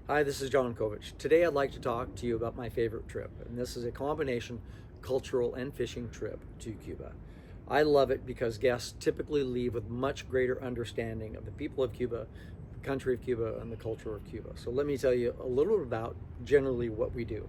Hi, this is John Kovich. Today I'd like to talk to you about my favorite trip, and this is a combination cultural and fishing trip to Cuba. I love it because guests typically leave with much greater understanding of the people of Cuba, the country of Cuba, and the culture of Cuba. So let me tell you a little bit about generally what we do.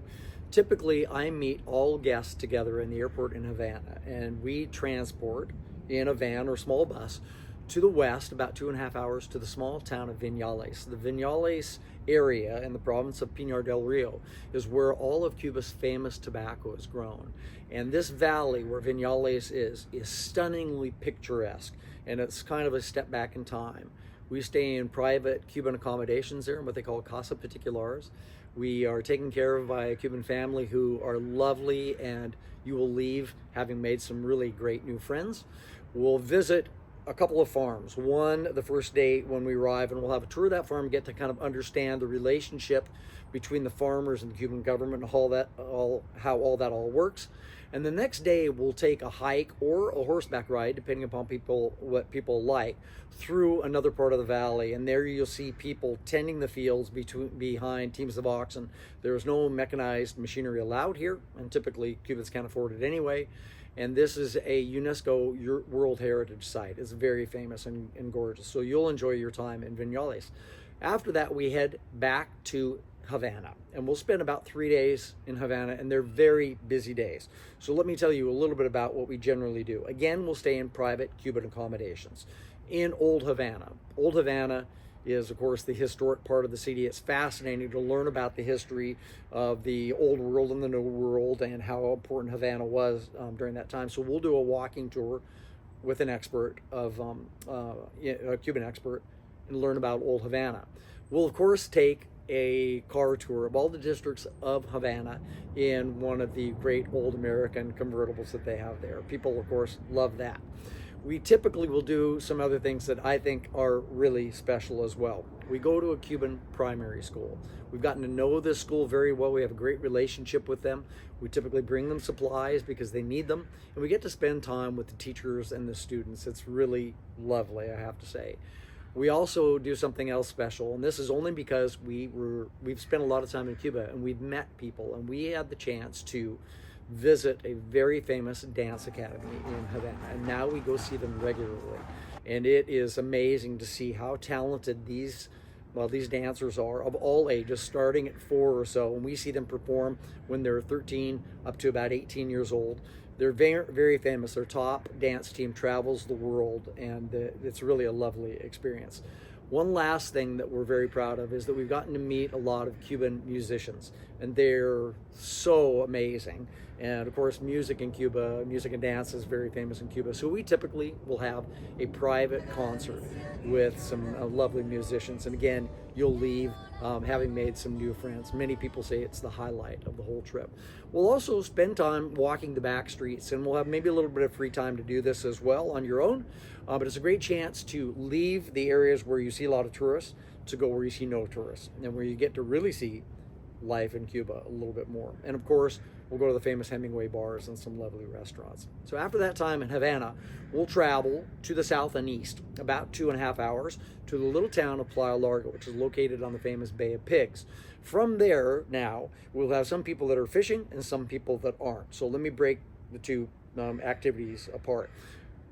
Typically, I meet all guests together in the airport in Havana, and we transport in a van or small bus to the west, about 2.5 hours, to the small town of Viñales. The Viñales area in the province of Pinar del Rio is where all of Cuba's famous tobacco is grown. And this valley where Viñales is stunningly picturesque, and it's kind of a step back in time. We stay in private Cuban accommodations there in what they call Casa Particulares. We are taken care of by a Cuban family who are lovely, and you will leave having made some really great new friends. We'll visit a couple of farms. One, the first day when we arrive, and we'll have a tour of that farm, get to kind of understand the relationship between the farmers and the Cuban government, and how all that works. And the next day, we'll take a hike or a horseback ride, depending upon what people like, through another part of the valley. And there you'll see people tending the fields behind teams of oxen. There is no mechanized machinery allowed here, and typically Cubans can't afford it anyway. And this is a UNESCO World Heritage Site. It's very famous and gorgeous. So you'll enjoy your time in Viñales. After that, we head back to Havana, and we'll spend about 3 days in Havana, and they're very busy days. So let me tell you a little bit about what we generally do. Again, we'll stay in private Cuban accommodations in Old Havana. Old Havana is, of course, the historic part of the city. It's fascinating to learn about the history of the old world and the new world and how important Havana was during that time. So we'll do a walking tour with an expert a Cuban expert, and learn about Old Havana. We'll, of course, take a car tour of all the districts of Havana in one of the great old American convertibles that they have there. People, of course, love that. We typically will do some other things that I think are really special as well. We go to a Cuban primary school. We've gotten to know this school very well. We have a great relationship with them. We typically bring them supplies because they need them, and we get to spend time with the teachers and the students. It's really lovely, I have to say. We also do something else special, and this is only because we've spent a lot of time in Cuba, and we've met people, and we had the chance to visit a very famous dance academy in Havana, and now we go see them regularly. And it is amazing to see how talented these dancers are, of all ages, starting at 4 or so, and we see them perform when they're 13 up to about 18 years old. They're very, very famous. Their top dance team travels the world, and it's really a lovely experience. One last thing that we're very proud of is that we've gotten to meet a lot of Cuban musicians, and they're so amazing. And of course, music in Cuba, music and dance is very famous in Cuba. So we typically will have a private concert with some lovely musicians. And again, you'll leave having made some new friends. Many people say it's the highlight of the whole trip. We'll also spend time walking the back streets, and we'll have maybe a little bit of free time to do this as well on your own. But it's a great chance to leave the areas where you see a lot of tourists to go where you see no tourists, and where you get to really see life in Cuba a little bit more. And of course, we'll go to the famous Hemingway bars and some lovely restaurants. So after that time in Havana, we'll travel to the south and east, about 2.5 hours, to the little town of Playa Larga, which is located on the famous Bay of Pigs. From there, now, we'll have some people that are fishing and some people that aren't. So let me break the two activities apart.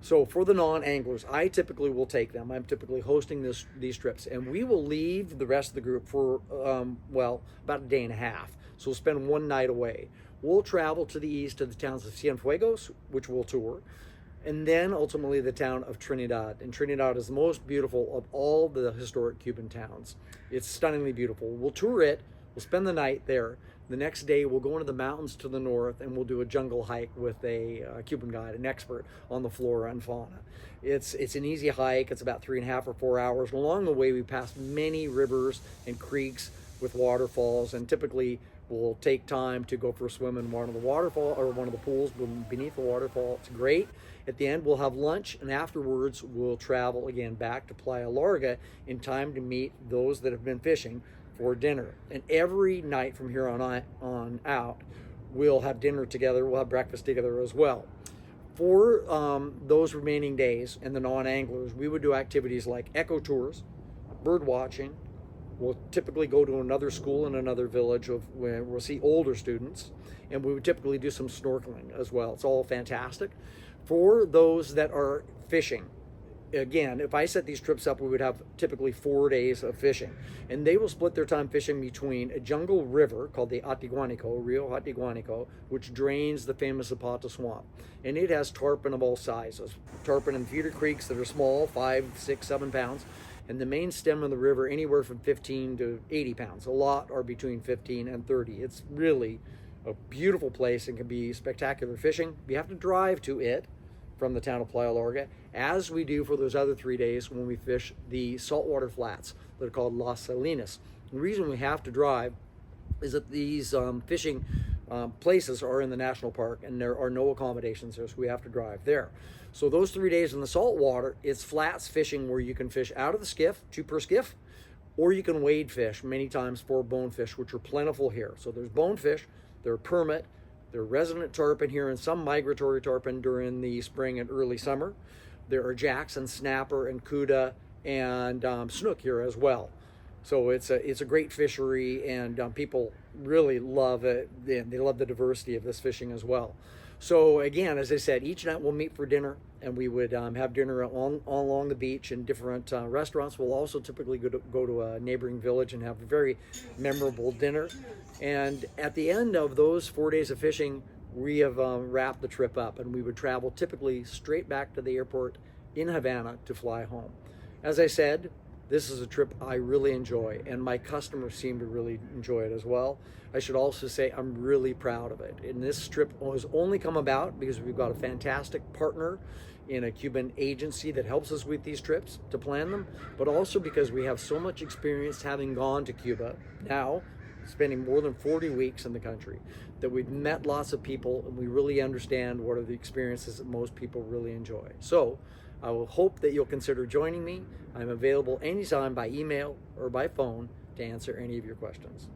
So for the non-anglers, I typically will take them. I'm typically hosting these trips, and we will leave the rest of the group for, about a day and a half. So we'll spend one night away. We'll travel to the east to the towns of Cienfuegos, which we'll tour, and then ultimately the town of Trinidad. And Trinidad is the most beautiful of all the historic Cuban towns. It's stunningly beautiful. We'll tour it. We'll spend the night there. The next day, we'll go into the mountains to the north, and we'll do a jungle hike with a Cuban guide, an expert on the flora and fauna. It's an easy hike. It's about 3.5 or 4 hours. And along the way, we pass many rivers and creeks with waterfalls, and typically we'll take time to go for a swim in one of the pools beneath the waterfall. It's great. At the end, we'll have lunch, and afterwards, we'll travel again back to Playa Larga in time to meet those that have been fishing for dinner. And every night from here on out, we'll have dinner together. We'll have breakfast together as well. For those remaining days and the non-anglers, we would do activities like eco tours, bird watching, We'll typically go to another school in another village of where we'll see older students, and we would typically do some snorkeling as well. It's all fantastic. For those that are fishing, again, if I set these trips up, we would have typically 4 days of fishing, and they will split their time fishing between a jungle river called the Atiguanico, Rio Atiguanico, which drains the famous Zapata swamp, and it has tarpon of all sizes, tarpon in feeder creeks that are small, 5, 6, 7 pounds, and the main stem of the river anywhere from 15 to 80 pounds. A lot are between 15 and 30. It's really a beautiful place and can be spectacular fishing. You have to drive to it from the town of Playa Larga, as we do for those other 3 days when we fish the saltwater flats that are called Las Salinas. The reason we have to drive is that these fishing places are in the national park, and there are no accommodations there, so we have to drive there. So those 3 days in the saltwater, it's flats fishing where you can fish out of the skiff, 2 per skiff, or you can wade fish, many times for bonefish, which are plentiful here. So there's bonefish, they're permit, there are resident tarpon here and some migratory tarpon during the spring and early summer. There are jacks and snapper and cuda and snook here as well. So it's a great fishery, and people really love it. They love the diversity of this fishing as well. So again, as I said, each night we'll meet for dinner, and we would have dinner all along the beach in different restaurants. We'll also typically go to a neighboring village and have a very memorable dinner. And at the end of those 4 days of fishing, we have wrapped the trip up, and we would travel typically straight back to the airport in Havana to fly home. As I said, this is a trip I really enjoy, and my customers seem to really enjoy it as well. I should also say I'm really proud of it. And this trip has only come about because we've got a fantastic partner in a Cuban agency that helps us with these trips to plan them, but also because we have so much experience having gone to Cuba now, spending more than 40 weeks in the country, that we've met lots of people, and we really understand what are the experiences that most people really enjoy. So I will hope that you'll consider joining me. I'm available anytime by email or by phone to answer any of your questions.